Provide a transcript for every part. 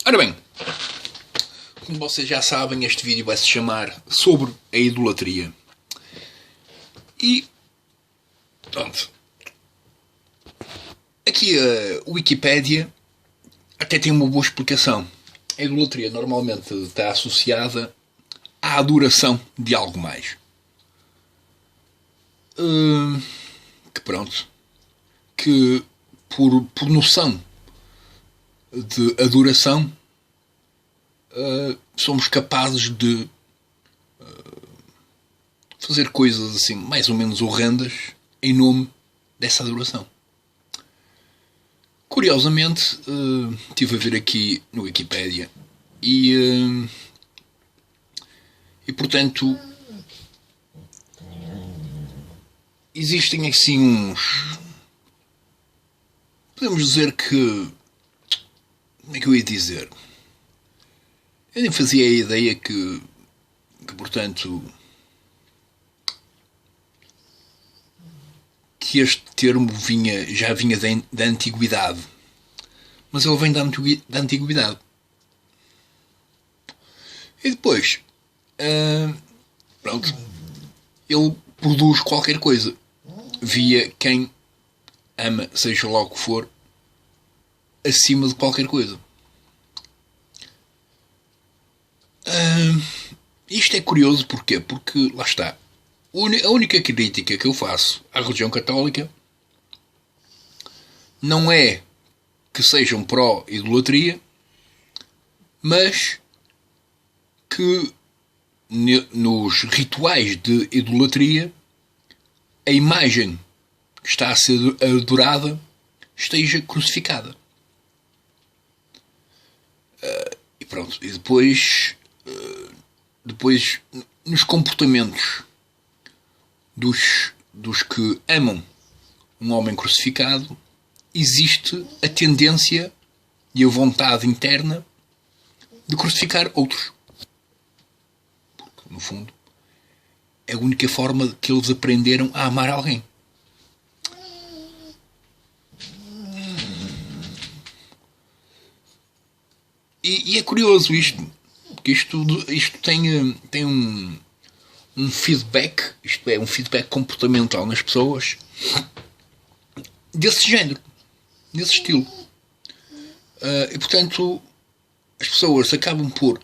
Ora bem, como vocês já sabem, este vídeo vai se chamar sobre a idolatria. E pronto. Aqui a Wikipédia até tem uma boa explicação. A idolatria normalmente está associada à adoração de algo mais. Que pronto. Que por noção de adoração somos capazes de fazer coisas assim mais ou menos horrendas em nome dessa adoração. Curiosamente, estive a ver aqui no Wikipédia e portanto existem assim uns, podemos dizer que, como é que eu ia dizer? Eu nem fazia a ideia que portanto, que este termo já vinha da antiguidade. Mas ele vem da antiguidade. E depois, pronto, ele produz qualquer coisa via quem ama, seja lá o que for, acima de qualquer coisa. Isto é curioso porquê? Porque, lá está, a única crítica que eu faço à religião católica não é que sejam pró-idolatria, mas que nos rituais de idolatria a imagem que está a ser adorada esteja crucificada. E pronto, e depois nos comportamentos dos que amam um homem crucificado existe a tendência e a vontade interna de crucificar outros. Porque, no fundo, é a única forma que eles aprenderam a amar alguém. E é curioso isto, porque isto tem um feedback, isto é, um feedback comportamental nas pessoas desse género, desse estilo. E portanto, as pessoas acabam por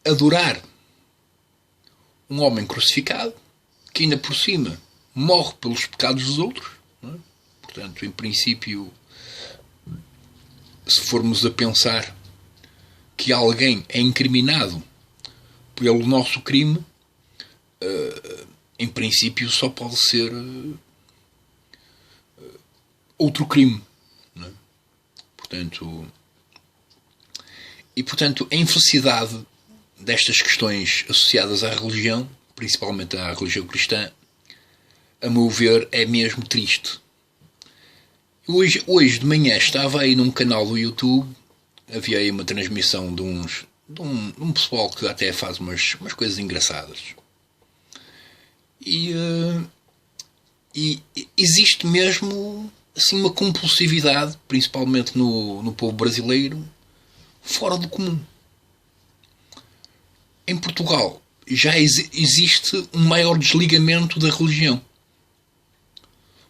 adorar um homem crucificado, que ainda por cima morre pelos pecados dos outros. Não é? Portanto, em princípio, se formos a pensar que alguém é incriminado pelo nosso crime, em princípio só pode ser outro crime. Não é? Portanto, a infelicidade destas questões associadas à religião, principalmente à religião cristã, a meu ver, é mesmo triste. Hoje de manhã estava aí num canal do YouTube, havia aí uma transmissão de um pessoal que até faz umas coisas engraçadas. E existe mesmo assim uma compulsividade, principalmente no povo brasileiro, fora do comum. Em Portugal já existe um maior desligamento da religião.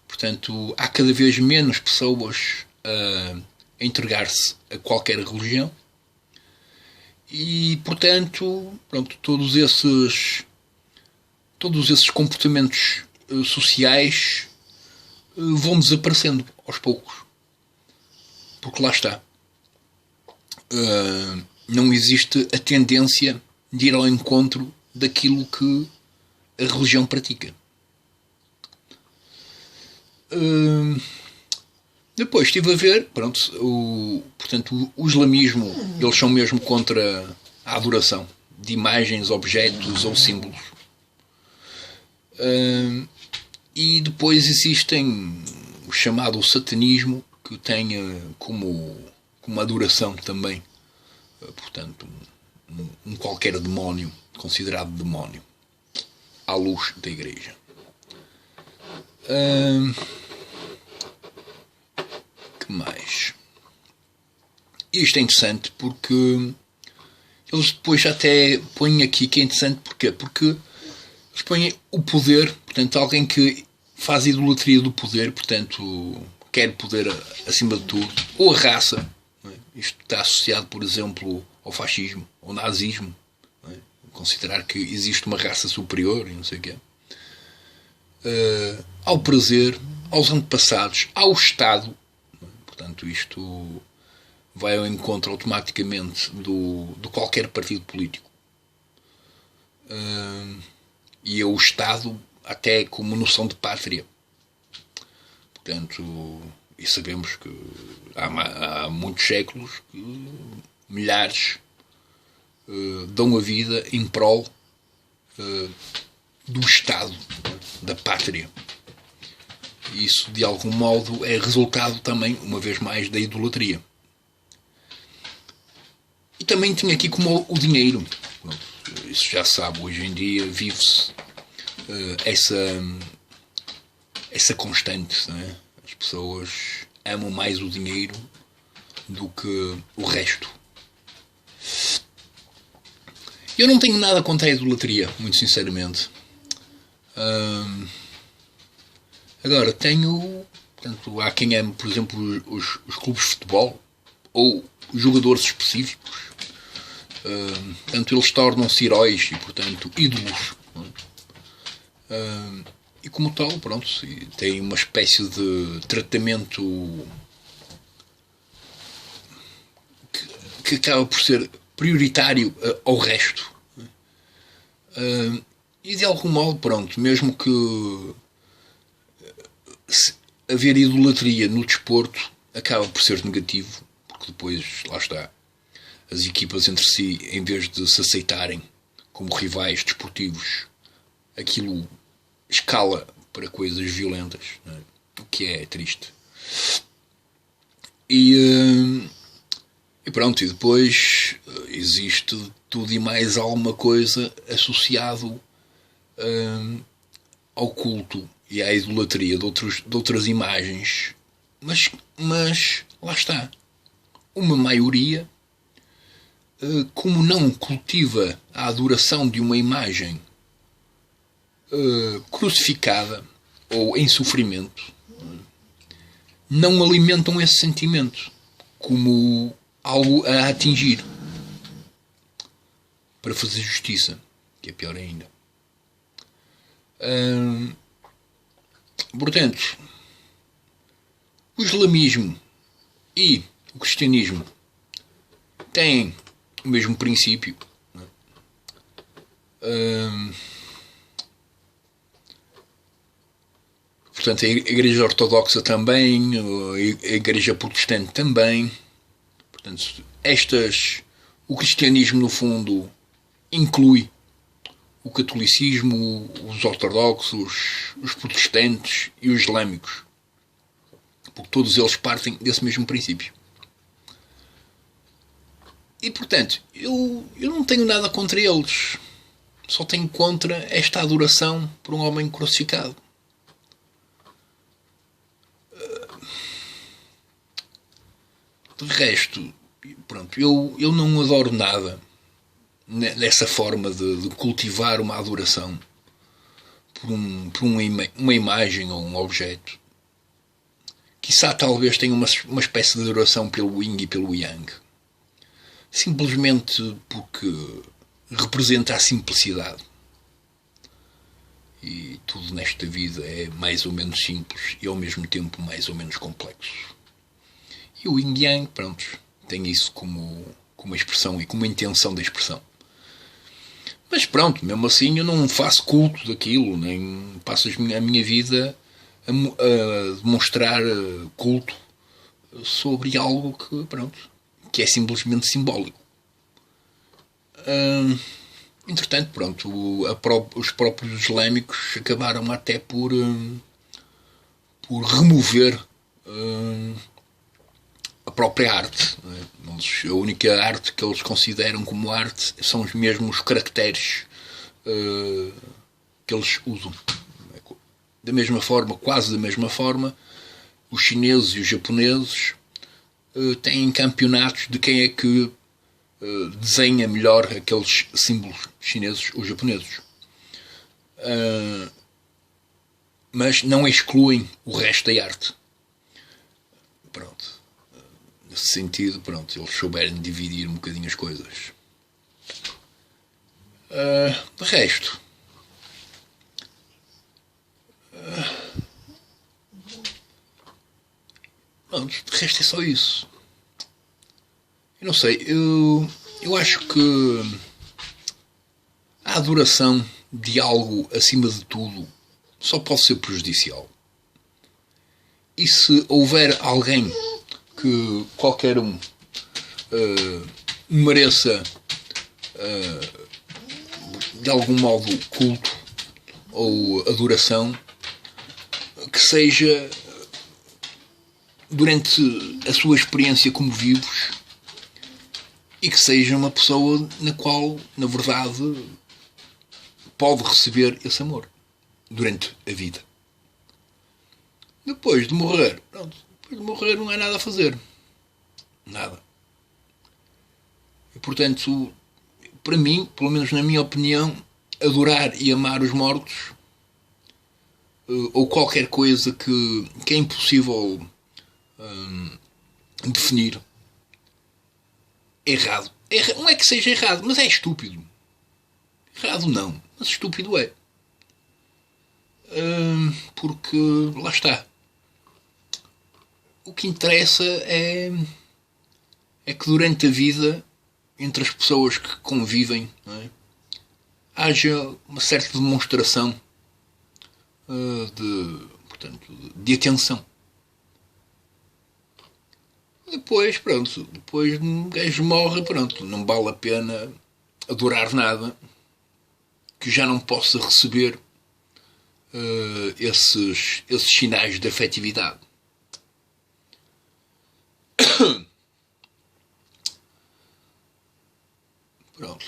Portanto, há cada vez menos pessoas a entregar-se a qualquer religião. E, portanto, pronto, todos esses comportamentos sociais vão desaparecendo aos poucos. Porque lá está. Não existe a tendência de ir ao encontro daquilo que a religião pratica. Depois estive a ver, portanto, o islamismo, eles são mesmo contra a adoração de imagens, objetos ou símbolos. E depois existem o chamado satanismo, que tem como adoração também, portanto, um qualquer demónio, considerado demónio, à luz da igreja. Que mais? E isto é interessante porque eles depois até põem aqui que é interessante porquê? Porque eles põem o poder, portanto, alguém que faz idolatria do poder, portanto, quer poder acima de tudo, ou a raça. Não é? Isto está associado, por exemplo, ao fascismo, ao nazismo. Não é? Considerar que existe uma raça superior e não sei o quê. Ao prazer, aos antepassados, ao Estado. Não é? Portanto, isto vai ao encontro automaticamente de qualquer partido político. E é o Estado até como noção de pátria. Portanto, e sabemos que há muitos séculos que milhares dão a vida em prol do Estado, da pátria. E isso, de algum modo, é resultado também, uma vez mais, da idolatria. E também tinha aqui como o dinheiro. Isso já se sabe, hoje em dia vive-se essa constante. Não é? As pessoas amam mais o dinheiro do que o resto. Eu não tenho nada contra a idolatria, muito sinceramente. Agora, portanto, há quem ame, por exemplo, os clubes de futebol ou jogadores específicos. Portanto, eles tornam-se heróis e, portanto, ídolos. E como tal, pronto, tem uma espécie de tratamento que acaba por ser prioritário ao resto. E de algum modo, pronto, mesmo que haver idolatria no desporto acaba por ser negativo, porque depois, lá está, as equipas entre si, em vez de se aceitarem como rivais desportivos, aquilo escala para coisas violentas, não é? O que é triste. E pronto, e depois existe tudo e mais alguma coisa associado ao culto e à idolatria de outras imagens, mas lá está, uma maioria, como não cultiva a adoração de uma imagem crucificada ou em sofrimento, não alimentam esse sentimento como algo a atingir para fazer justiça, que é pior ainda. Portanto, o islamismo e o cristianismo têm o mesmo princípio. Portanto, a Igreja Ortodoxa também, a Igreja Protestante também. Portanto, o cristianismo, no fundo, inclui o catolicismo, os ortodoxos, os protestantes e os islâmicos. Porque todos eles partem desse mesmo princípio. E, portanto, eu não tenho nada contra eles. Só tenho contra esta adoração por um homem crucificado. De resto, pronto, eu não adoro nada nessa forma de cultivar uma adoração por uma imagem ou um objeto. Quiçá talvez tenha uma espécie de adoração pelo yin e pelo yang. Simplesmente porque representa a simplicidade. E tudo nesta vida é mais ou menos simples e ao mesmo tempo mais ou menos complexo. E o yin yang, pronto, tem isso como expressão e como intenção da expressão. Mas pronto, mesmo assim eu não faço culto daquilo, nem passo a minha vida a demonstrar culto sobre algo que é simplesmente simbólico. Entretanto, pronto, os próprios islâmicos acabaram até por remover a própria arte. A única arte que eles consideram como arte são os mesmos caracteres que eles usam. Da mesma forma, quase da mesma forma, os chineses e os japoneses têm campeonatos de quem é que desenha melhor aqueles símbolos chineses ou japoneses. Mas não excluem o resto da arte. Pronto. Nesse sentido, pronto, eles souberam dividir um bocadinho as coisas. De resto, pronto, de resto é só isso. Eu não sei, eu acho que a adoração de algo acima de tudo só pode ser prejudicial. E se houver alguém que qualquer um mereça de algum modo culto ou adoração, que seja durante a sua experiência como vivos e que seja uma pessoa na qual, na verdade, pode receber esse amor durante a vida. Depois de morrer, pronto, depois de morrer não há nada a fazer. Nada. E, portanto, para mim, pelo menos na minha opinião, adorar e amar os mortos ou qualquer coisa que é impossível definir é errado. Não é que seja errado, mas é estúpido. Errado não, mas estúpido é. Porque, lá está. O que interessa é que durante a vida, entre as pessoas que convivem, não é, haja uma certa demonstração de atenção. Depois, pronto, depois um gajo morre, pronto, não vale a pena adorar nada que já não possa receber esses sinais de afetividade. Pronto.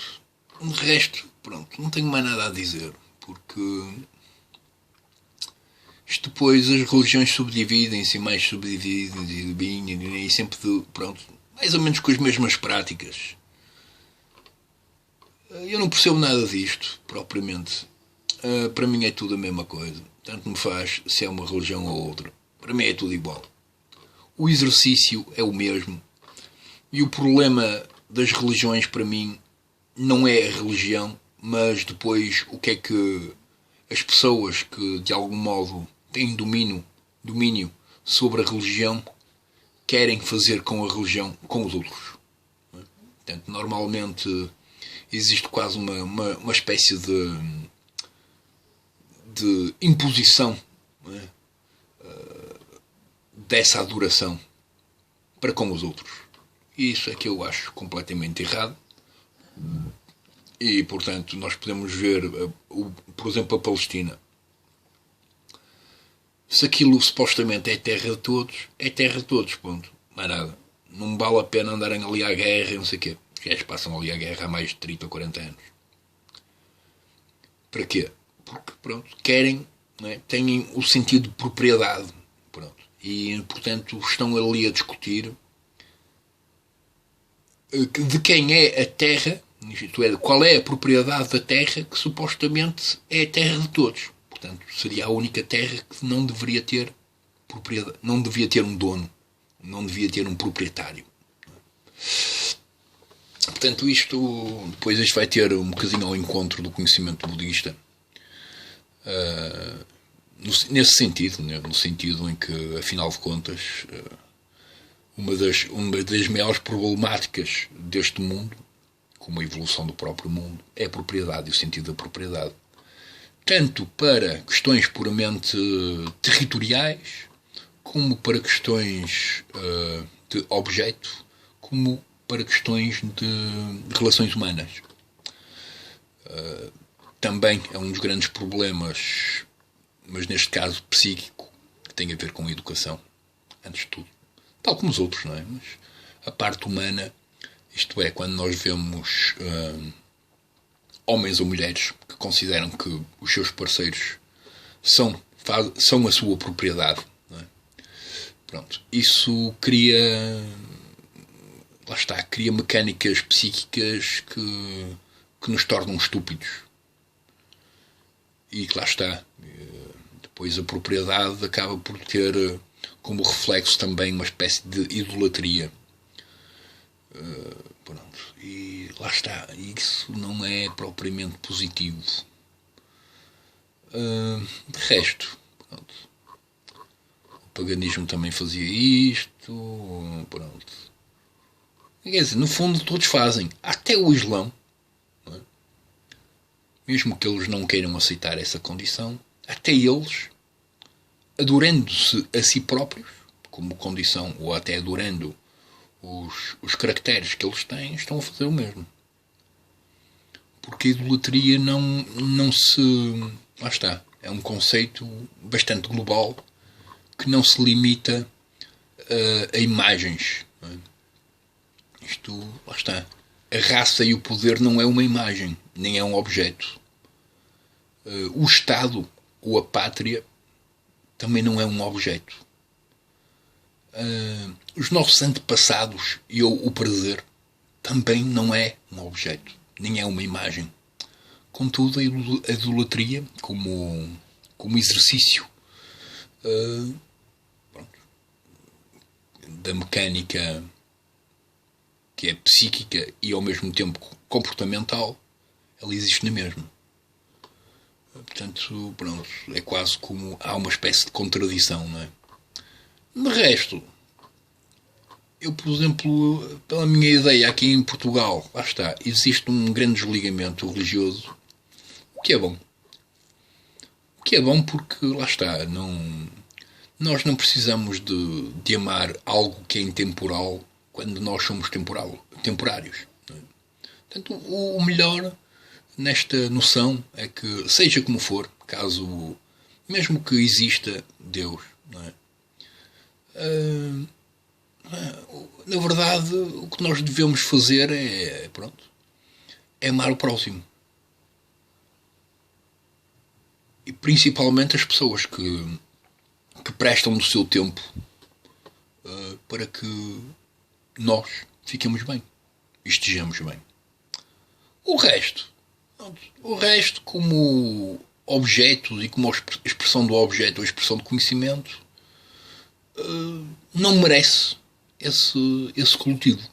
De resto, pronto, não tenho mais nada a dizer, porque isto depois as religiões subdividem-se e mais subdividem e sempre, pronto, mais ou menos com as mesmas práticas. Eu não percebo nada disto, propriamente. Para mim é tudo a mesma coisa. Tanto me faz se é uma religião ou outra. Para mim é tudo igual. O exercício é o mesmo. E o problema das religiões, para mim, não é a religião, mas depois o que é que as pessoas que, de algum modo, têm domínio sobre a religião querem fazer com a religião com os outros. Portanto, normalmente existe quase uma espécie de imposição, não é? Dessa adoração para com os outros. E isso é que eu acho completamente errado. E, portanto, nós podemos ver, por exemplo, a Palestina. Se aquilo supostamente é terra de todos, ponto. Não é nada. Não vale a pena andarem ali à guerra e não sei o quê. Os gajos passam ali à guerra há mais de 30 ou 40 anos. Para quê? Porque, pronto, querem, não é? Têm o sentido de propriedade. Pronto. E, portanto, estão ali a discutir de quem é a terra, isto é, qual é a propriedade da terra que supostamente é a terra de todos. Portanto, seria a única terra que não deveria ter propriedade, não devia ter um dono, não devia ter um proprietário. Portanto, depois isto vai ter um bocadinho ao encontro do conhecimento budista, nesse sentido, né? No sentido em que, afinal de contas, uma das maiores problemáticas deste mundo, como a evolução do próprio mundo, é a propriedade e o sentido da propriedade. Tanto para questões puramente territoriais, como para questões de objeto, como para questões de relações humanas. Também é um dos grandes problemas, mas neste caso psíquico, que tem a ver com a educação, antes de tudo. Tal como os outros, não é? Mas a parte humana, isto é, quando nós vemos homens ou mulheres que consideram que os seus parceiros são a sua propriedade, não é? Pronto. Isso cria lá está, cria mecânicas psíquicas que nos tornam estúpidos. E que lá está. Depois a propriedade acaba por ter como reflexo também uma espécie de idolatria. Pronto. E lá está. Isso não é propriamente positivo. De resto, pronto. O paganismo também fazia isto. Pronto. Quer dizer, no fundo todos fazem. Até o Islão. Não é? Mesmo que eles não queiram aceitar essa condição, até eles, adorando-se a si próprios, como condição, ou até adorando os caracteres que eles têm, estão a fazer o mesmo. Porque a idolatria não se... Lá está. É um conceito bastante global que não se limita a imagens. Não é? Isto, lá está. A raça e o poder não é uma imagem, nem é um objeto. O Estado ou a pátria também não é um objeto. Os nossos antepassados e o prazer também não é um objeto, nem é uma imagem. Contudo, a idolatria, como exercício da mecânica que é psíquica e ao mesmo tempo comportamental, ela existe na mesma. Portanto, pronto, é quase como há uma espécie de contradição, não é? De resto, eu, por exemplo, pela minha ideia aqui em Portugal, lá está, existe um grande desligamento religioso, o que é bom. O que é bom porque, lá está, nós não precisamos de amar algo que é intemporal quando nós somos temporários. Não é? Portanto, o melhor nesta noção é que, seja como for, caso, mesmo que exista Deus, não é? Na verdade, o que nós devemos fazer é amar o próximo. E principalmente as pessoas que prestam do seu tempo para que nós fiquemos bem e estejamos bem. O resto, como objetos e como a expressão do objeto, a expressão de conhecimento, não merece esse cultivo,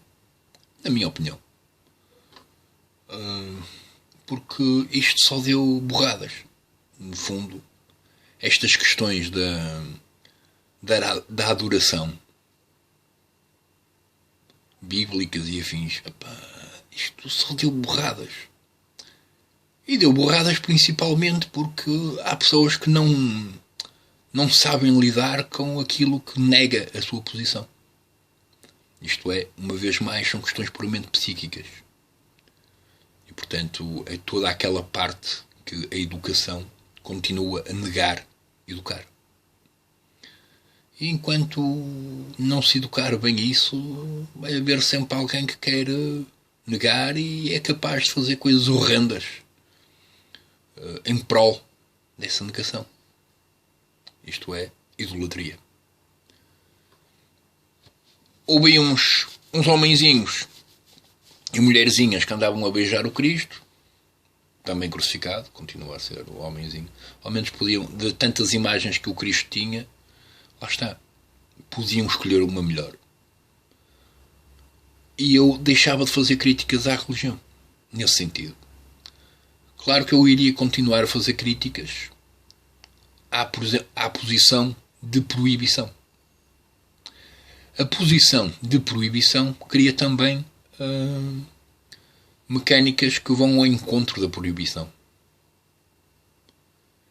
na minha opinião. Porque isto só deu borradas. No fundo, estas questões da adoração bíblicas e afins, isto só deu borradas. E deu borradas principalmente porque há pessoas que não sabem lidar com aquilo que nega a sua posição. Isto é, uma vez mais, são questões puramente psíquicas. E, portanto, é toda aquela parte que a educação continua a negar educar. E enquanto não se educar bem isso, vai haver sempre alguém que quer negar e é capaz de fazer coisas horrendas em prol dessa negação. Isto é, idolatria. Houve uns homenzinhos e mulherzinhas que andavam a beijar o Cristo, também crucificado, continua a ser o homenzinho. Ao menos podiam, de tantas imagens que o Cristo tinha, lá está, podiam escolher uma melhor. E eu deixava de fazer críticas à religião, nesse sentido. Claro que eu iria continuar a fazer críticas à posição de proibição. A posição de proibição cria também mecânicas que vão ao encontro da proibição.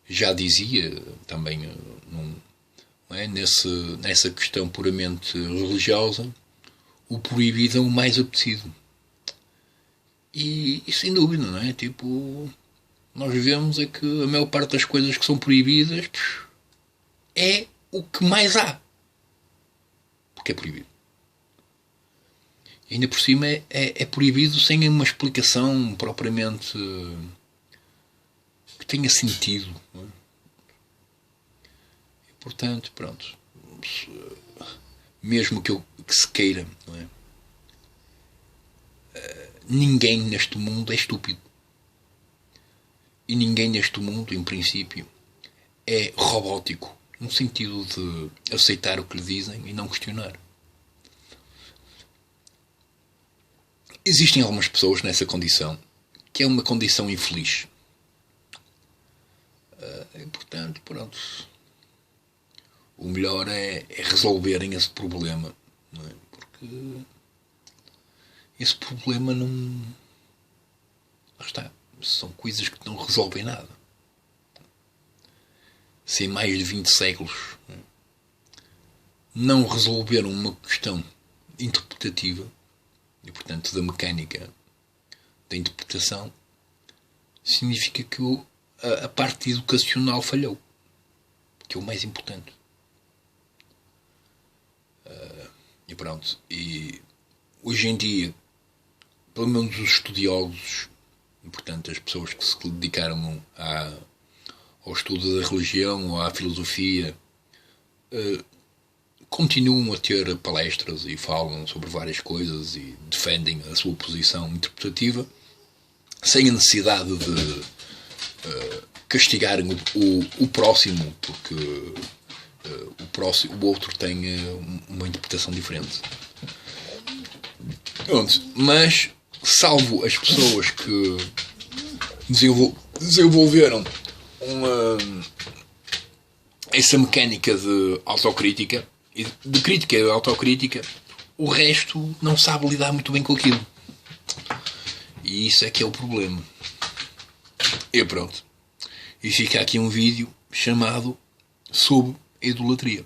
Já dizia também nessa questão puramente religiosa, o proibido é o mais apetecido. E sem dúvida, não é? Tipo, nós vemos é que a maior parte das coisas que são proibidas é o que mais há. Porque é proibido. E ainda por cima é proibido sem uma explicação propriamente que tenha sentido. Não é? E, portanto, pronto. Mesmo que se queira, não é? ninguém neste mundo é estúpido. E ninguém neste mundo, em princípio, é robótico, no sentido de aceitar o que lhe dizem e não questionar. Existem algumas pessoas nessa condição, que é uma condição infeliz. E, portanto, pronto. O melhor é resolverem esse problema. Não é? Porque esse problema não... Lá está. São coisas que não resolvem nada. Se em mais de 20 séculos não resolveram uma questão interpretativa, e portanto da mecânica da interpretação, significa que a parte educacional falhou, que é o mais importante. E pronto. E hoje em dia, pelo menos os estudiosos, e portanto as pessoas que se dedicaram ao estudo da religião ou à filosofia, continuam a ter palestras e falam sobre várias coisas e defendem a sua posição interpretativa sem a necessidade de castigarem o próximo, porque o outro tem uma interpretação diferente. Pronto, mas salvo as pessoas que desenvolveram essa mecânica de autocrítica, de crítica e autocrítica, o resto não sabe lidar muito bem com aquilo. E isso é que é o problema. E pronto. E fica aqui um vídeo chamado Sobre a Idolatria.